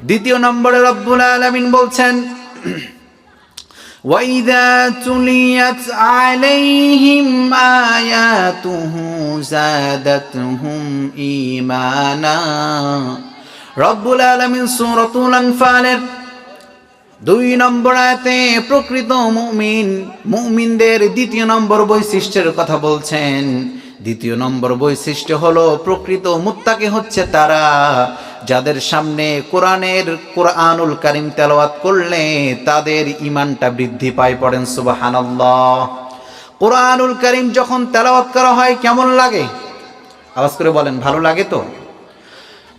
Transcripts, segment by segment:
দ্বিতীয় নম্বরে রব্বুল আলামিন বলছেন وَإِذَا تُلِيَتْ عَلَيْهِمْ آيَاتُهُ زَادَتْهُمْ إِيمَانًا রব্বুল আলামিন সূরাতুল আনফালের 2 নম্বর আয়াতে প্রকৃত মুমিনদের দ্বিতীয় নম্বর বৈশিষ্ট্যের কথা বলছেন। দ্বিতীয় নম্বর বৈশিষ্ট্য হলো প্রকৃত মুত্তাকি হচ্ছে তারা যাদের সামনে কোরআনুল কারীম তেলাওয়াত করলে তাদের ঈমানটা বৃদ্ধি পায়। পড়েন সুবহানাল্লাহ। কোরআনুল কারীম যখন তেলাওয়াত করা হয় কেমন লাগে? আওয়াজ করে বলেন, ভালো লাগে তো?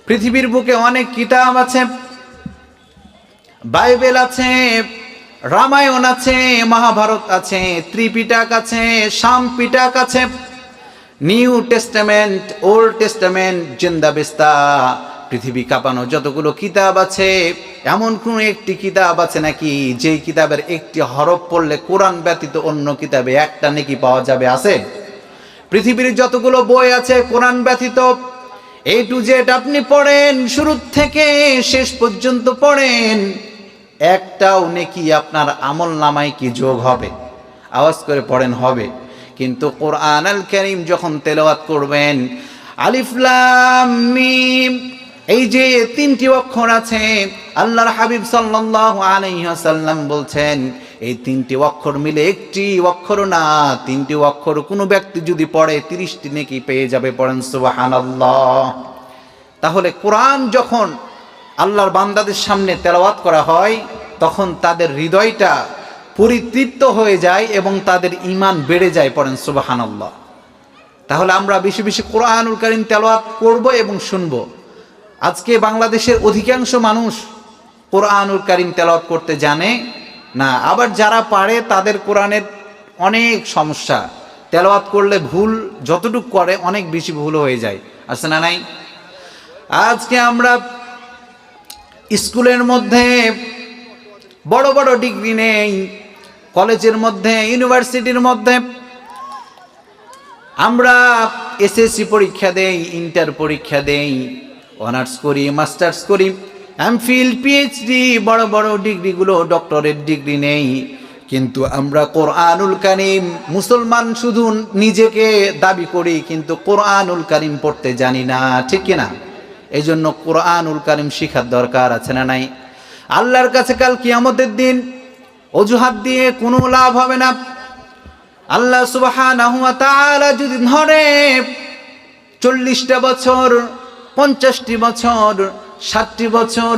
পৃথিবীর বুকে অনেক কিতাব আছে, বাইবেল আছে, রামায়ণ আছে, মহাভারত আছে, ত্রিপিটক আছে, সামপিটক আছে, নিউ টেস্টামেন্ট, ওল্ড টেস্টামেন্ট, জিন্দাবেস্তা, পৃথিবী কাঁপানো যতগুলো কিতাব আছে, এমন কোন একটি কিতাব আছে নাকি যেই কিতাবের একটি হরফ পড়লে কোরআন ব্যতীত অন্য কিতাবে একটা নেকি পাওয়া যাবে? আছে? পৃথিবীর যতগুলো বই আছে কোরআন ব্যতীত A to Z আপনি পড়েন, শুরু থেকে শেষ পর্যন্ত পড়েন, একটাও নেকি আপনার আমল নামায় কি যোগ হবে? আওয়াজ করে পড়েন, হবে। কিন্তু কোরআনুল কারীম যখন তেলাওয়াত করবেন, আলিফ লাম মিম, এই যে 3টি অক্ষর আছে, আল্লাহর হাবিব সাল্লাল্লাহু আলাইহি ওয়াসাল্লাম বলছেন এই 3টি অক্ষর মিলে একটি অক্ষর না, 3টি অক্ষর কোনো ব্যক্তি যদি পড়ে 30টি নেকি পেয়ে যাবে। পড়েন সুবহানাল্লাহ। তাহলে কোরআন যখন আল্লাহর বান্দাদের সামনে তেলাওয়াত করা হয় তখন তাদের হৃদয়টা পরিতৃপ্ত হয়ে যায় এবং তাদের ঈমান বেড়ে যায়। পড়েন সুবহানাল্লাহ। তাহলে আমরা বেশি বেশি কোরআনুল কারীম তেলাওয়াত করব এবং শুনব। আজকে বাংলাদেশের অধিকাংশ মানুষ কোরআনুল কারীম তেলাওয়াত করতে জানে না, আবার যারা পারে তাদের কোরআনের অনেক সমস্যা, তেলাওয়াত করলে ভুল যতটুকু করে অনেক বেশি ভুল হয়ে যায়। আছে না নাই? আজকে আমরা স্কুলের মধ্যে বড় বড় ডিগ্রি নেই, কলেজের মধ্যে, ইউনিভার্সিটির মধ্যে আমরা এসএসসি পরীক্ষা দেই, ইন্টার পরীক্ষা দেই, অনার্স করি, মাস্টার্স করি, এমফিল, পিএইচডি, বড় বড় ডিগ্রিগুলো, ডক্টরেট ডিগ্রি নেই, কিন্তু আমরা কোরআনুল কারীম, মুসলমান শুধু নিজেকে দাবি করি কিন্তু কোরআনুল কারীম পড়তে জানি না। ঠিক কিনা? এই জন্য কোরআনুল কারীম শিখার দরকার আছে না নাই? আল্লাহর কাছে কাল কিয়ামতের দিন অজুহাত দিয়ে কোনো লাভ হবে না। আল্লাহ সুবহানাহু ওয়া তাআলা যদি ধরে 40টা বছর, 50টি বছর, 60টি বছর